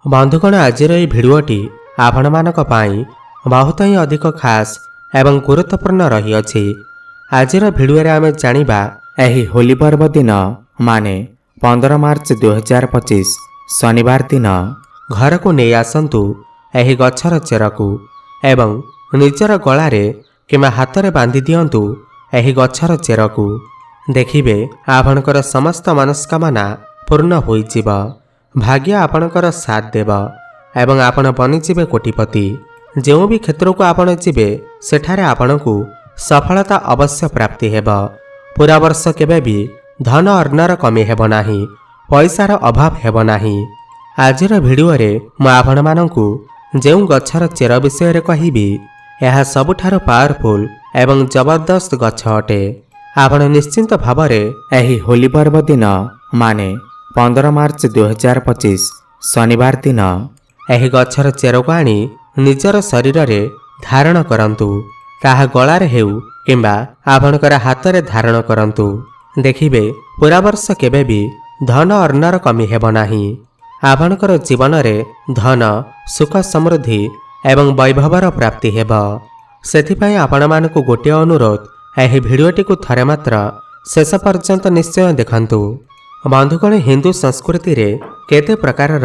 बंधुगण आज भिडियोटी आपण मानक पाई बहुत ही अधिक खास एवं गुरुत्वपूर्ण रही अछि। आज भिडियो आम जानिबा एही होली पर्व दिन माने 15 मार्च 2025 शनिवार दिन घर को नहीं आसतु एही गछर चेर को एवं निजर गलारे किमा हाथ में बांधि दियंतु एही गछर चेर को देखिबे आपणकर समस्त मनस्कामना पूर्ण होइजिब। भाग्य आपणकर साथ देव एवं आपण बनिजिबे कोटिपति। जो भी क्षेत्र को आपण जिबे सेठारे आपणकु सफलता अवश्य प्राप्ति हेब। पूरा वर्ष केबे भी धन अर्णर कमी हेब नाही, पैसार अभाव हेब नाही। आजिर भिडियो रे मु आपण मानकु जेउ गछर चेर विषय कहिबी यह सबुठारो पावरफुल एवं जबरदस्त गछ अटे। आपण निश्चिंत भावरे एही होली पर्व दिन माने 15 मार्च 2025 शनिवार दिन एही गछर चेर को आनी निजर शरीर रे धारण करंतु। ताहा गलारे हेउ किंबा आपणकर हाथ रे धारण करंतु। देखिबे पूरा वर्ष केबे भी धन अर्णर कमी हेब नाही। आपणकर जीवन रे धन सुख समृद्धि एवं वैभवर प्राप्ति हेब। सेथिपाई आपण मानकु गोटे अनुरोध, एही भिडियोटी को थरे मात्र शेष पर्यंत निश्चय देखंतु। बंधुगण हिंदू संस्कृति रे केते प्रकारर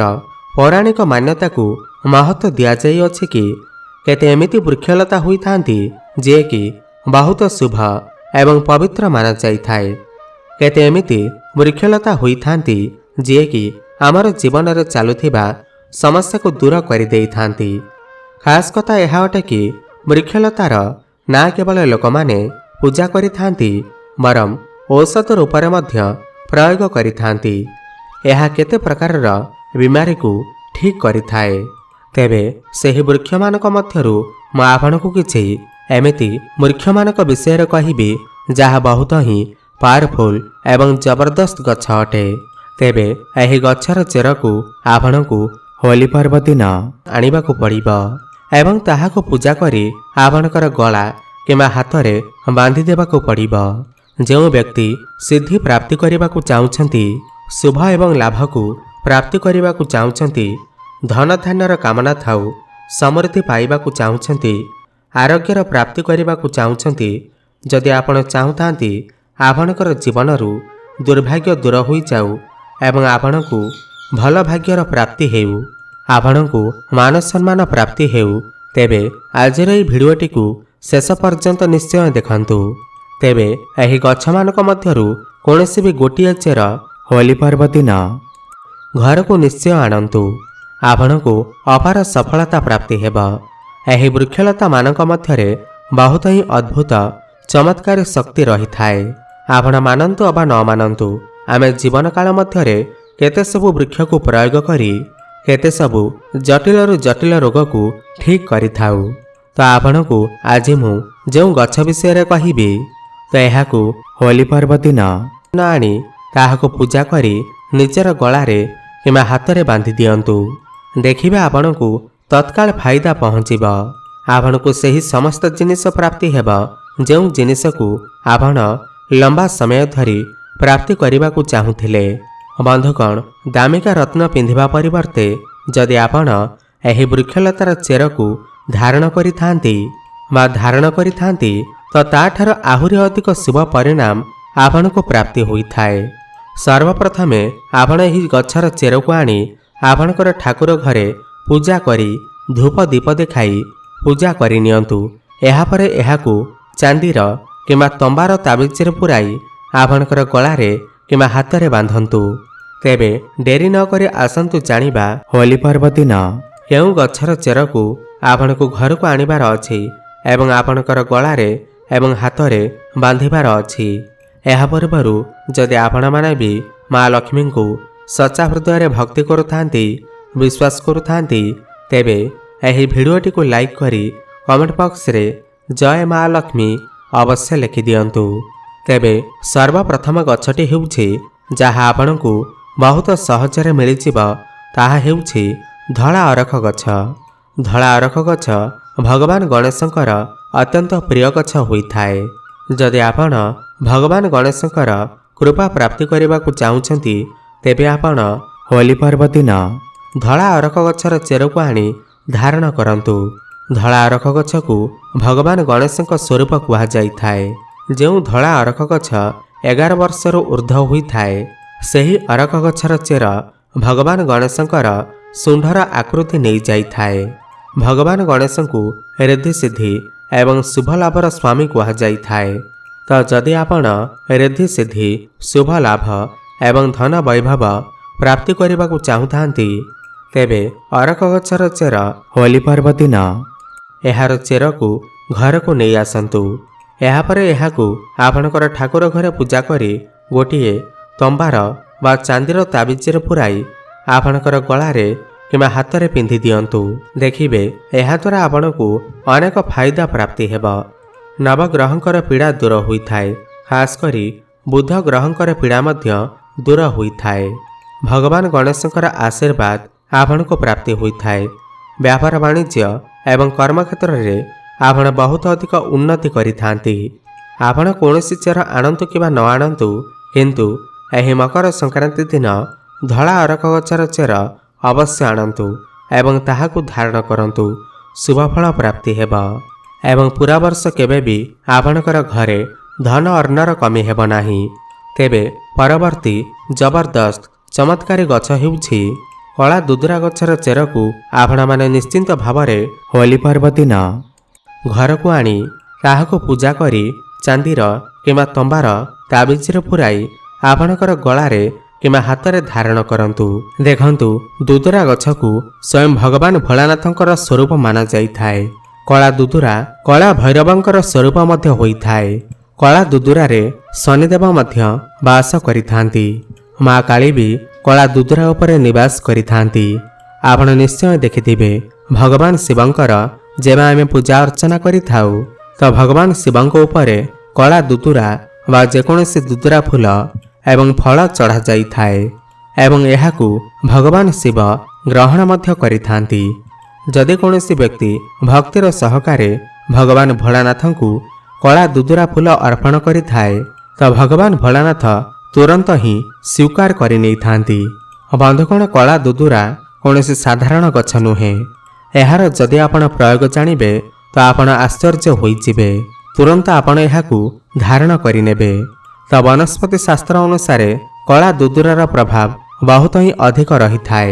पौराणिक मान्यता को महत्व दिया जाई अछि कि केते एमिति वृक्षलता हुई थांती जे कि बहुत शुभ एवं पवित्र माना जाई थाए। केते एमिति वृक्षलता हुई थांती जे कि आमर जीवन रे चालुथिबा समस्या को दूर करि देई थांती। खास कथा यह अटे कि वृक्षलतार ना केवल लोक माने पूजा करि थांती बरम औषध रूप रे मध्य प्रयोग करि थांती। यह केते प्रकारर बीमारी को ठीक करि थाए। तेबे सेही वृक्ष मानक मध्यरु म आपनकु किछि एमिति वृक्ष मानक विषय कहिबी जहा बहुत ही पावरफुल एवं जबरदस्त गछ अटे। तेबे एही गछर चेर को आपनकु होली पर्व दिन आनिबाकु पड़िबो एवं ताहाको पूजा करी आपनकर गला किमा हाथ रे बांधि देबाकु पड़िबो। जो व्यक्ति सिद्धि प्राप्ति करने चाहते, शुभ एवं लाभ को प्राप्ति करने चाहते, धन धान्यर कामना थाउ समृद्धि पाइबा चाहते, आरोग्यर प्राप्ति करने चाहते, जदि आपण चाहूती आपणकर जीवन दुर्भाग्य दूर हो जाऊ एवं आपण को भल भाग्यर प्राप्ति हेउ, आपण को मान सम्मान प्राप्ति हेउ, तेबे आजिर एही भिडियोटी को शेष पर्यंत निश्चय देखंतु। तेबे एही गछ मानक मध्यरु कोनोसी भी गोटिए चेर होली पर्व दिन घर को निश्चय आणंतु। आपणको अपार सफलता प्राप्ति हेब। एही वृक्षलता मानक मध्यरे बहुत ही अद्भुत चमत्कारी शक्ति रही थाए। आपण मानंतु अबा न मानंतु, आमे जीवन काल मध्यरे केते सबु वृक्ष को प्रयोग करी केते सबु जटिल जटिल रोग को ठीक करि थाउ। तो आपणको आज मु जेउ गछ विषय रे कहिबी तो यह होली पर्व दिन आनी ताहाको पूजा करी निजर गलारे किमा हाथ रे बांधि दियंतु। देखिबे आपनकु तत्काल फायदा पहुँचीब। आपनकु सही समस्त जिनिस प्राप्ति हेब जेउ जिनिस को आपण लंबा समय धरी प्राप्ति करने को चाहूथिले। बंधुगण दामिका रत्न पिंधिबा परिवर्ते जदि आपण एही वृक्षलतार चेर को धारण करि थांती बा धारण करि थांती तो ताठार आहुरी अधिक शुभ परिणाम आपण को प्राप्ति होई थाए। सर्वप्रथमे आपण एही गछर चेर को आनी आपणकर ठाकुर घरे पूजा करी धूप दीप देखाई पूजा करि नियंतु। एहा परे एहाकु चांदीर किमा तंबार ताबिज रे पुराई आपणकर गलारे किमा हाथ रे बांधंतु। तेबे डेरी न करी आसंतु जानिबा होली पर्व दिन केउ गछर चेर को आपण को घर को आनिबार अछि एवं आपणकर गलारे एवं हाथ रे बांधिबार अछि। एहा पूर्वरु जदि आपण माने भी माँ लक्ष्मी को सच्चा हृदय भक्ति करुथांती विश्वास करुथांती तेबे एही भिडियोटी को लाइक करी कमेंट बॉक्स रे जय माँ लक्ष्मी अवश्य लिखि दियंतु। तेबे सर्वप्रथम गछटी हेउछि जहा आपणकु बहुत सहजरे मिलिजिब ताहा हेउछि धला अरख गछ। धला अरख गछ भगवान गणेशंकर अत्यंत प्रिय गछ होइथाए। जदि आपण भगवान गणेशंकर कृपा प्राप्ति करने को चाहूँगी तेबे आपण होली पर्व दिन ଧଳା ଅରଖ ଗଛର ଚେରକୁ ଆଣି ଧାରଣ କରନ୍ତୁ। ଧଳା ଅରଖ ଗଛକୁ ଭଗବାନ ଗଣେଶଙ୍କ ସ୍ୱରୂପ କୁହାଯାଇଥାଏ। ଯେଉଁ ଧଳା ଅରଖ ଗଛ 11 ବର୍ଷରୁ ଉର୍ଦ୍ଧ୍ୱ ହୋଇଥାଏ, ସେହି ଅରଖ ଗଛର ଚେର ଭଗବାନ ଗଣେଶଙ୍କର ଶୁଣ୍ଢର ଆକୃତି ନେଇଯାଇଥାଏ। ଭଗବାନ ଗଣେଶଙ୍କୁ ରିଦ୍ଧି ସିଦ୍ଧି ଏବଂ ଶୁଭ ଲାଭର ସ୍ୱାମୀ କୁହାଯାଇଥାଏ। ତ ଯଦି ଆପଣ ରିଦ୍ଧି ସିଦ୍ଧି, ଶୁଭ ଲାଭ ଏବଂ ଧନ ବୈଭବ ପ୍ରାପ୍ତି କରିବାକୁ ଚାହୁଁଥାନ୍ତି, ତେବେ ଅରଖ ଗଛର ଚେର ହୋଲି ପର୍ବ ଦିନ ଏହାର ଚେରକୁ ଘରକୁ ନେଇ ଆସନ୍ତୁ। ଏହାପରେ ଏହାକୁ ଆପଣଙ୍କର ଠାକୁର ଘରେ ପୂଜା କରି ଗୋଟିଏ ତମ୍ବାର ବା ଚାନ୍ଦିର ତାବିଜରେ ପୁରାଇ ଆପଣଙ୍କର ଗଳାରେ କିମ୍ବା ହାତରେ ପିନ୍ଧି ଦିଅନ୍ତୁ। ଦେଖିବେ ଏହାଦ୍ୱାରା ଆପଣଙ୍କୁ ଅନେକ ଫାଇଦା ପ୍ରାପ୍ତି ହେବ। ନବଗ୍ରହଙ୍କର ପୀଡ଼ା ଦୂର ହୋଇଥାଏ। ଖାସ୍ କରି ବୁଧ ଗ୍ରହଙ୍କର ପୀଡ଼ା ମଧ୍ୟ ଦୂର ହୋଇଥାଏ। ଭଗବାନ ଗଣେଶଙ୍କର ଆଶୀର୍ବାଦ ଆପଣଙ୍କୁ ପ୍ରାପ୍ତି ହୋଇଥାଏ। ବ୍ୟାପାର ବାଣିଜ୍ୟ ଏବଂ କର୍ମକ୍ଷେତ୍ରରେ ଆପଣ ବହୁତ ଅଧିକ ଉନ୍ନତି କରିଥାନ୍ତି। ଆପଣ କୌଣସି ଚେର ଆଣନ୍ତୁ କିମ୍ବା ନ ଆଣନ୍ତୁ, କିନ୍ତୁ ଏହି ମକର ସଂକ୍ରାନ୍ତି ଦିନ ଧଳା ଅରଖ ଗଛର ଚେର ଅବଶ୍ୟ ଆଣନ୍ତୁ ଏବଂ ତାହାକୁ ଧାରଣ କରନ୍ତୁ। ଶୁଭଫଳ ପ୍ରାପ୍ତି ହେବ ଏବଂ ପୁରା ବର୍ଷ କେବେ ବି ଆପଣଙ୍କର ଘରେ ଧନ ଅର୍ଣ୍ଣର କମି ହେବ ନାହିଁ। ତେବେ ପରବର୍ତ୍ତୀ ଜବରଦସ୍ତ ଚମତ୍କାରୀ ଗଛ ହେଉଛି କଳା ଦୁଦୁରା ଗଛର ଚେରକୁ ଆପଣମାନେ ନିଶ୍ଚିନ୍ତ ଭାବରେ ହୋଲି ପର୍ବ ଦିନ ଘରକୁ ଆଣି ତାହାକୁ ପୂଜା କରି ଚାନ୍ଦିର କିମ୍ବା ତମ୍ବାର ତାବିଜରେ ପୁରାଇ ଆପଣଙ୍କର ଗଳାରେ କିମ୍ବା ହାତରେ ଧାରଣ କରନ୍ତୁ। ଦେଖନ୍ତୁ, ଦୁଦୁରା ଗଛକୁ ସ୍ୱୟଂ ଭଗବାନ ଭୋଳାନାଥଙ୍କର ସ୍ୱରୂପ ମାନାଯାଇଥାଏ। କଳା ଦୁଦୁରା କଳା ଭୈରବଙ୍କର ସ୍ୱରୂପ ମଧ୍ୟ ହୋଇଥାଏ। କଳା ଦୁଦୁରାରେ ଶନିଦେବ ମଧ୍ୟ ବାସ କରିଥାନ୍ତି। ମା କାଳୀ ବି କଳା ଦୁଦୁରା ଉପରେ ନିବାସ କରିଥାନ୍ତି। ଆପଣ ନିଶ୍ଚୟ ଦେଖିଥିବେ, ଭଗବାନ ଶିବଙ୍କର ଯେବେ ଆମେ ପୂଜା ଅର୍ଚ୍ଚନା କରିଥାଉ, ତ ଭଗବାନ ଶିବଙ୍କ ଉପରେ କଳା ଦୁଦୁରା ବା ଯେକୌଣସି ଦୁଦୁରା ଫୁଲ ଏବଂ ଫଳ ଚଢ଼ାଯାଇଥାଏ ଏବଂ ଏହାକୁ ଭଗବାନ ଶିବ ଗ୍ରହଣ ମଧ୍ୟ କରିଥାନ୍ତି। ଯଦି କୌଣସି ବ୍ୟକ୍ତି ଭକ୍ତିର ସହକାରେ ଭଗବାନ ଭୋଳାନାଥଙ୍କୁ କଳା ଦୁଦୁରା ଫୁଲ ଅର୍ପଣ କରିଥାଏ, ତ ଭଗବାନ ଭୋଳାନାଥ ତୁରନ୍ତ ହିଁ ସ୍ୱୀକାର କରିନେଇଥାନ୍ତି। ବନ୍ଧୁଗଣ, କଳା ଦୁଦୁରା କୌଣସି ସାଧାରଣ ଗଛ ନୁହେଁ। ଏହାର ଯଦି ଆପଣ ପ୍ରୟୋଗ ଜାଣିବେ, ତ ଆପଣ ଆଶ୍ଚର୍ଯ୍ୟ ହୋଇଯିବେ। ତୁରନ୍ତ ଆପଣ ଏହାକୁ ଧାରଣ କରିନେବେ। ତ ବନସ୍ପତି ଶାସ୍ତ୍ର ଅନୁସାରେ କଳା ଦୁଦୁରାର ପ୍ରଭାବ ବହୁତ ହିଁ ଅଧିକ ରହିଥାଏ।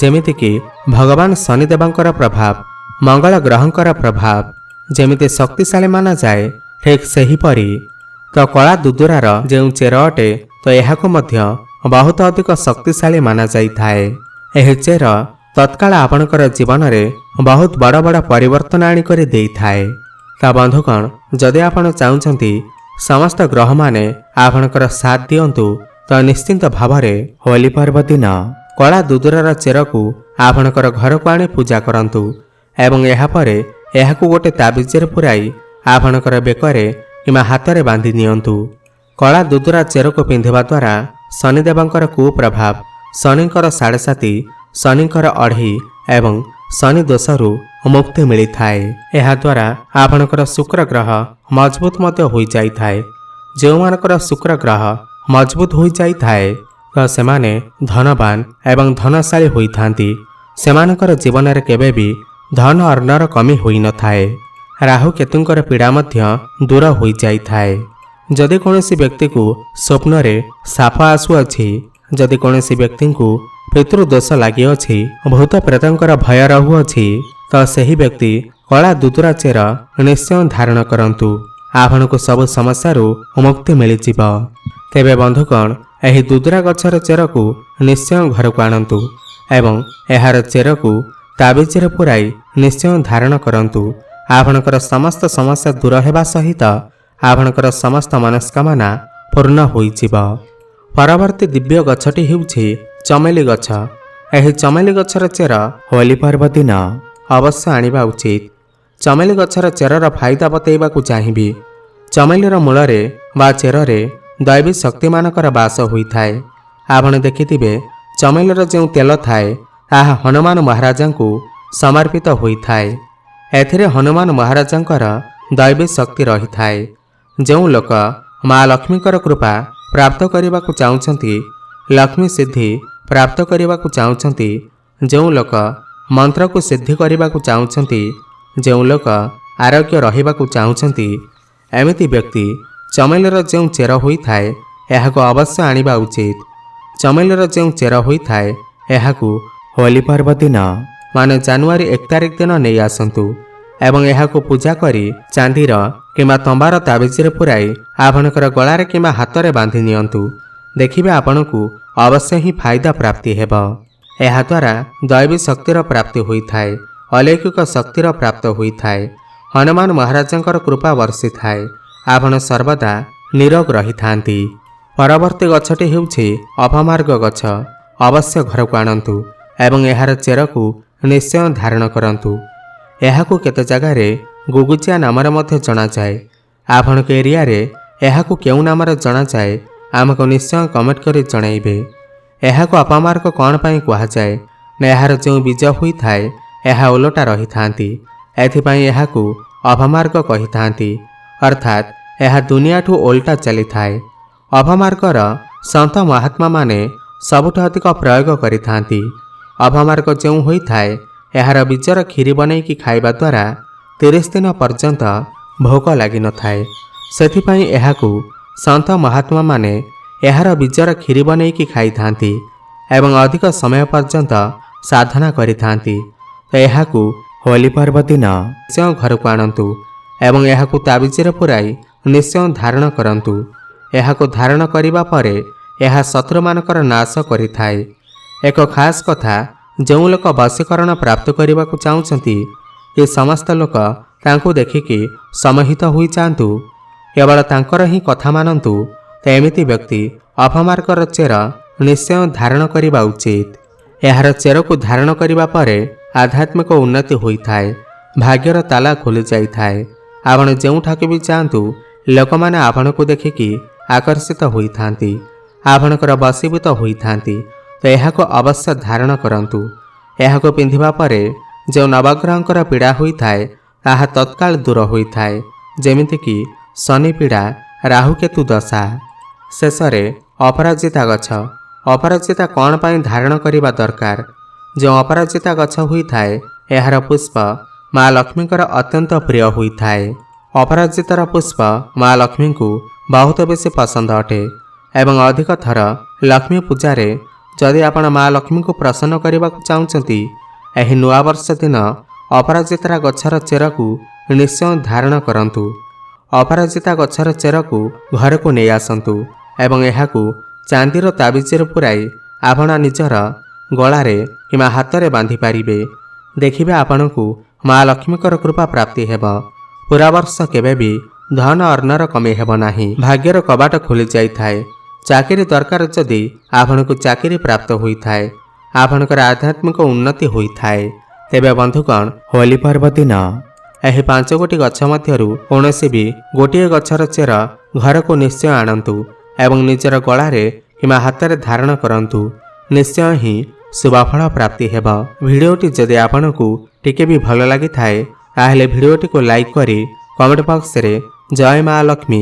ଯେମିତିକି ଭଗବାନ ଶନିଦେବଙ୍କର ପ୍ରଭାବ, ମଙ୍ଗଳ ଗ୍ରହଙ୍କର ପ୍ରଭାବ ଯେମିତି ଶକ୍ତିଶାଳୀ ମାନାଯାଏ, ଠିକ୍ ସେହିପରି ତ କଳା ଦୁଦୁରାର ଯେଉଁ ଚେର ଅଟେ, ତ ଏହାକୁ ମଧ୍ୟ ବହୁତ ଅଧିକ ଶକ୍ତିଶାଳୀ ମାନାଯାଇଥାଏ। ଏହି ଚେର ତତ୍କାଳ ଆପଣଙ୍କର ଜୀବନରେ ବହୁତ ବଡ଼ ବଡ଼ ପରିବର୍ତ୍ତନ ଆଣିକରି ଦେଇଥାଏ। ତ ବନ୍ଧୁଗଣ, ଯଦି ଆପଣ ଚାହୁଁଛନ୍ତି ସମସ୍ତ ଗ୍ରହମାନେ ଆପଣଙ୍କର ସାଥ ଦିଅନ୍ତୁ, ତ ନିଶ୍ଚିନ୍ତ ଭାବରେ ହୋଲି ପର୍ବ ଦିନ କଳା ଦୁଦୁରାର ଚେରକୁ ଆପଣଙ୍କର ଘରକୁ ଆଣି ପୂଜା କରନ୍ତୁ ଏବଂ ଏହାପରେ ଏହାକୁ ଗୋଟେ ତାବିଜରେ ପୁରାଇ ଆପଣଙ୍କର ବେକରେ କିମ୍ବା ହାତରେ ବାନ୍ଧି ନିଅନ୍ତୁ। କଳା ଦୁଦୁରା ଚେରକୁ ପିନ୍ଧିବା ଦ୍ୱାରା ଶନିଦେବଙ୍କର କୁପ୍ରଭାବ, ଶନିଙ୍କର 7.5, ଶନିଙ୍କର ଅଢ଼େଇ ଏବଂ ଶନି ଦୋଷରୁ ମୁକ୍ତି ମିଳିଥାଏ। ଏହାଦ୍ୱାରା ଆପଣଙ୍କର ଶୁକ୍ର ଗ୍ରହ ମଜବୁତ ମଧ୍ୟ ହୋଇଯାଇଥାଏ। ଯେଉଁମାନଙ୍କର ଶୁକ୍ର ଗ୍ରହ ମଜବୁତ ହୋଇଯାଇଥାଏ, ତ ସେମାନେ ଧନବାନ ଏବଂ ଧନଶାଳୀ ହୋଇଥାନ୍ତି। ସେମାନଙ୍କର ଜୀବନରେ କେବେ ବି ଧନ ଅର୍ଣ୍ଣର କମି ହୋଇନଥାଏ। ରାହୁ କେତୁଙ୍କର ପୀଡ଼ା ମଧ୍ୟ ଦୂର ହୋଇଯାଇଥାଏ। ଯଦି କୌଣସି ବ୍ୟକ୍ତିକୁ ସ୍ୱପ୍ନରେ ସାପ ଆସୁଅଛି, ଯଦି କୌଣସି ବ୍ୟକ୍ତିଙ୍କୁ ପିତୃଦୋଷ ଲାଗିଅଛି, ଭୂତ ପ୍ରେତଙ୍କର ଭୟ ରହୁଅଛି, ତ ସେହି ବ୍ୟକ୍ତି କଳା ଦୁଦୁରା ଚେର ନିଶ୍ଚୟ ଧାରଣ କରନ୍ତୁ। ଆପଣଙ୍କୁ ସବୁ ସମସ୍ୟାରୁ ମୁକ୍ତି ମିଳିଯିବ। ତେବେ ବନ୍ଧୁଗଣ, ଏହି ଦୁଦୁରା ଗଛର ଚେରକୁ ନିଶ୍ଚୟ ଘରକୁ ଆଣନ୍ତୁ ଏବଂ ଏହାର ଚେରକୁ ତାବିଜରେ ପୁରାଇ ନିଶ୍ଚୟ ଧାରଣ କରନ୍ତୁ। ଆପଣଙ୍କର ସମସ୍ତ ସମସ୍ୟା ଦୂର ହେବା ସହିତ ଆପଣଙ୍କର ସମସ୍ତ ମନସ୍କାମନା ପୂର୍ଣ୍ଣ ହୋଇଯିବ। ପରବର୍ତ୍ତୀ ଦିବ୍ୟ ଗଛଟି ହେଉଛି ଚମେଲି ଗଛ। ଏହି ଚମେଲି ଗଛର ଚେର ହୋଲି ପର୍ବ ଦିନ ଅବଶ୍ୟ ଆଣିବା ଉଚିତ। ଚମେଲି ଗଛର ଚେରର ଫାଇଦା ବତେଇବାକୁ ଚାହିଁବି। ଚମେଲିର ମୂଳରେ ବା ଚେରରେ ଦୈବୀ ଶକ୍ତିମାନଙ୍କର ବାସ ହୋଇଥାଏ। ଆପଣ ଦେଖିଥିବେ, ଚମେଲିର ଯେଉଁ ତେଲ ଥାଏ, ତାହା ହନୁମାନ ମହାରାଜାଙ୍କୁ ସମର୍ପିତ ହୋଇଥାଏ। ଏଥିରେ ହନୁମାନ ମହାରାଜାଙ୍କର ଦୈବୀ ଶକ୍ତି ରହିଥାଏ। ଯେଉଁ ଲୋକ ମା ଲକ୍ଷ୍ମୀଙ୍କର କୃପା ପ୍ରାପ୍ତ କରିବାକୁ ଚାହୁଁଛନ୍ତି, ଲକ୍ଷ୍ମୀ ସିଦ୍ଧି ପ୍ରାପ୍ତ କରିବାକୁ ଚାହୁଁଛନ୍ତି, ଯେଉଁ ଲୋକ ମନ୍ତ୍ରକୁ ସିଦ୍ଧି କରିବାକୁ ଚାହୁଁଛନ୍ତି, ଯେଉଁ ଲୋକ ଆରୋଗ୍ୟ ରହିବାକୁ ଚାହୁଁଛନ୍ତି, ଏମିତି ବ୍ୟକ୍ତି ଚମେଲିର ଯେଉଁ ଚେର ହୋଇଥାଏ ଏହାକୁ ଅବଶ୍ୟ ଆଣିବା ଉଚିତ। ଚମେଲିର ଯେଉଁ ଚେର ହୋଇଥାଏ ଏହାକୁ ହୋଲି ପର୍ବ ଦିନ ମାନେ ଜାନୁଆରୀ 1 ତାରିଖ ଦିନ ନେଇ ଆସନ୍ତୁ ଏବଂ ଏହାକୁ ପୂଜା କରି ଚାନ୍ଦିର କିମ୍ବା ତମ୍ବାର ତାବିଜରେ ପୁରାଇ ଆପଣଙ୍କର ଗଳାରେ କିମ୍ବା ହାତରେ ବାନ୍ଧି ନିଅନ୍ତୁ। ଦେଖିବେ ଆପଣଙ୍କୁ ଅବଶ୍ୟ ହିଁ ଫାଇଦା ପ୍ରାପ୍ତି ହେବ। ଏହାଦ୍ୱାରା ଦୈବୀ ଶକ୍ତିର ପ୍ରାପ୍ତି ହୋଇଥାଏ, ଅଲୌକିକ ଶକ୍ତିର ପ୍ରାପ୍ତ ହୋଇଥାଏ, ହନୁମାନ ମହାରାଜଙ୍କର କୃପା ବର୍ଷିଥାଏ, ଆପଣ ସର୍ବଦା ନିରୋଗ ରହିଥାନ୍ତି। ପରବର୍ତ୍ତୀ ଗଛଟି ହେଉଛି ଅପମାର୍ଗ ଗଛ। ଅବଶ୍ୟ ଘରକୁ ଆଣନ୍ତୁ ଏବଂ ଏହାର ଚେରକୁ ନିଶ୍ଚୟ ଧାରଣ କରନ୍ତୁ। ଏହାକୁ କେତେ ଜାଗାରେ ଗୁଗୁଚିଆ ନାମରେ ମଧ୍ୟ ଜଣାଯାଏ। ଆପଣଙ୍କ ଏରିଆରେ ଏହାକୁ କେଉଁ ନାମରେ ଜଣାଯାଏ ଆମକୁ ନିଶ୍ଚୟ କମେଣ୍ଟ କରି ଜଣାଇବେ। ଏହାକୁ ଅପମାର୍ଗ କ'ଣ ପାଇଁ କୁହାଯାଏ ନା ଏହାର ଯେଉଁ ବୀଜ ହୋଇଥାଏ ଏହା ଓଲଟା ରହିଥାନ୍ତି, ଏଥିପାଇଁ ଏହାକୁ ଅପମାର୍ଗ କହିଥାନ୍ତି, ଅର୍ଥାତ୍ ଏହା ଦୁନିଆଠୁ ଓଲଟା ଚାଲିଥାଏ। ଅପମାର୍ଗର ସନ୍ଥ ମହାତ୍ମାମାନେ ସବୁଠୁ ଅଧିକ ପ୍ରୟୋଗ କରିଥାନ୍ତି। ଅପମାର୍ଗ ଯେଉଁ ହୋଇଥାଏ ଏହାର ବୀଜର କ୍ଷୀରି ବନେଇକି ଖାଇବା ଦ୍ୱାରା 30 ଦିନ ପର୍ଯ୍ୟନ୍ତ ଭୋକ ଲାଗିନଥାଏ। ସେଥିପାଇଁ ଏହାକୁ ସନ୍ଥ ମହାତ୍ମାମାନେ ଏହାର ବୀଜର କ୍ଷୀରି ବନେଇକି ଖାଇଥାନ୍ତି ଏବଂ ଅଧିକ ସମୟ ପର୍ଯ୍ୟନ୍ତ ସାଧନା କରିଥାନ୍ତି। ତ ଏହାକୁ ହୋଲି ପର୍ବ ଦିନ ନିଶ୍ଚୟ ଘରକୁ ଆଣନ୍ତୁ ଏବଂ ଏହାକୁ ତାବିଜରେ ପୁରାଇ ନିଶ୍ଚୟ ଧାରଣ କରନ୍ତୁ। ଏହାକୁ ଧାରଣ କରିବା ପରେ ଏହା ଶତ୍ରୁମାନଙ୍କର ନାଶ କରିଥାଏ। ଏକ ଖାସ୍ କଥା, ଯେଉଁ ଲୋକ ବଶୀକରଣ ପ୍ରାପ୍ତ କରିବାକୁ ଚାହୁଁଛନ୍ତି ଏ ସମସ୍ତ ଲୋକ ତାଙ୍କୁ ଦେଖିକି ସମୋହିତ ହୋଇଯାଆନ୍ତୁ, କେବଳ ତାଙ୍କର ହିଁ କଥା ମାନନ୍ତୁ, ତ ଏମିତି ବ୍ୟକ୍ତି ଅପମାର୍ଗର ଚେର ନିଶ୍ଚୟ ଧାରଣ କରିବା ଉଚିତ। ଏହାର ଚେରକୁ ଧାରଣ କରିବା ପରେ ଆଧ୍ୟାତ୍ମିକ ଉନ୍ନତି ହୋଇଥାଏ, ଭାଗ୍ୟର ତାଲା ଖୋଲି ଯାଇଥାଏ। ଆପଣ ଯେଉଁଠାକୁ ବି ଯାଆନ୍ତୁ ଲୋକମାନେ ଆପଣଙ୍କୁ ଦେଖିକି ଆକର୍ଷିତ ହୋଇଥାନ୍ତି, ଆପଣଙ୍କର ବଶୀଭୂତ ହୋଇଥାନ୍ତି। ତ ଏହାକୁ ଅବଶ୍ୟ ଧାରଣ କରନ୍ତୁ। ଏହାକୁ ପିନ୍ଧିବା ପରେ ଯେଉଁ ନବଗ୍ରହଙ୍କର ପୀଡ଼ା ହୋଇଥାଏ ତାହା ତତ୍କାଳ ଦୂର ହୋଇଥାଏ, ଯେମିତିକି ଶନି ପୀଡ଼ା, ରାହୁକେତୁ ଦଶା। ଶେଷରେ ଅପରାଜିତା ଗଛ। ଅପରାଜିତା କ'ଣ ପାଇଁ ଧାରଣ କରିବା ଦରକାର? ଯେଉଁ ଅପରାଜିତା ଗଛ ହୋଇଥାଏ ଏହାର ପୁଷ୍ପ ମା ଲକ୍ଷ୍ମୀଙ୍କର ଅତ୍ୟନ୍ତ ପ୍ରିୟ ହୋଇଥାଏ। ଅପରାଜିତାର ପୁଷ୍ପ ମା ଲକ୍ଷ୍ମୀଙ୍କୁ ବହୁତ ବେଶୀ ପସନ୍ଦ ଅଟେ ଏବଂ ଅଧିକ ଥର ଲକ୍ଷ୍ମୀ ପୂଜାରେ ଯଦି ଆପଣ ମା ଲକ୍ଷ୍ମୀଙ୍କୁ ପ୍ରସନ୍ନ କରିବାକୁ ଚାହୁଁଛନ୍ତି, ଏହି ନୂଆବର୍ଷ ଦିନ ଅପରାଜିତା ଗଛର ଚେରକୁ ନିଶ୍ଚୟ ଧାରଣ କରନ୍ତୁ। ଅପରାଜିତା ଗଛର ଚେରକୁ ଘରକୁ ନେଇ ଆସନ୍ତୁ ଏବଂ ଏହାକୁ ଚାନ୍ଦିର ତାବିଜରେ ପୁରାଇ ଆପଣ ନିଜର ଗଳାରେ କିମ୍ବା ହାତରେ ବାନ୍ଧି ପାରିବେ। ଦେଖିବେ ଆପଣଙ୍କୁ ମା ଲକ୍ଷ୍ମୀଙ୍କର କୃପା ପ୍ରାପ୍ତି ହେବ। ପୁରା ବର୍ଷ କେବେ ବି ଧନ ଅର୍ଣ୍ଣର କମି ହେବ ନାହିଁ, ଭାଗ୍ୟର କବାଟ ଖୋଲି ଯାଇଥାଏ। ଚାକିରି ଦରକାର ଯଦି ଆପଣଙ୍କୁ ଚାକିରି ପ୍ରାପ୍ତ ହୋଇଥାଏ, ଆପଣଙ୍କର ଆଧ୍ୟାତ୍ମିକ ଉନ୍ନତି ହୋଇଥାଏ। ତେବେ ବନ୍ଧୁଗଣ, ହୋଲି ପର୍ବ ଦିନ ଏହି 5 ଗୋଟି ଗଛ ମଧ୍ୟରୁ କୌଣସି ବି ଗୋଟିଏ ଗଛର ଚେର ଘରକୁ ନିଶ୍ଚୟ ଆଣନ୍ତୁ ଏବଂ ନିଜର ଗଳାରେ କିମ୍ବା ହାତରେ ଧାରଣ କରନ୍ତୁ। ନିଶ୍ଚୟ ହିଁ ଶୁଭଫଳ ପ୍ରାପ୍ତି ହେବ। ଭିଡ଼ିଓଟି ଯଦି ଆପଣଙ୍କୁ ଟିକେ ବି ଭଲ ଲାଗିଥାଏ ତାହେଲେ ଭିଡ଼ିଓଟିକୁ ଲାଇକ୍ କରି କମେଣ୍ଟ ବକ୍ସରେ ଜୟ ମା ଲକ୍ଷ୍ମୀ,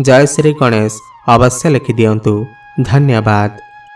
ଜୟ ଶ୍ରୀ ଗଣେଶ ଅବଶ୍ୟ ଲେଖିଦିଅନ୍ତୁ। ଧନ୍ୟବାଦ।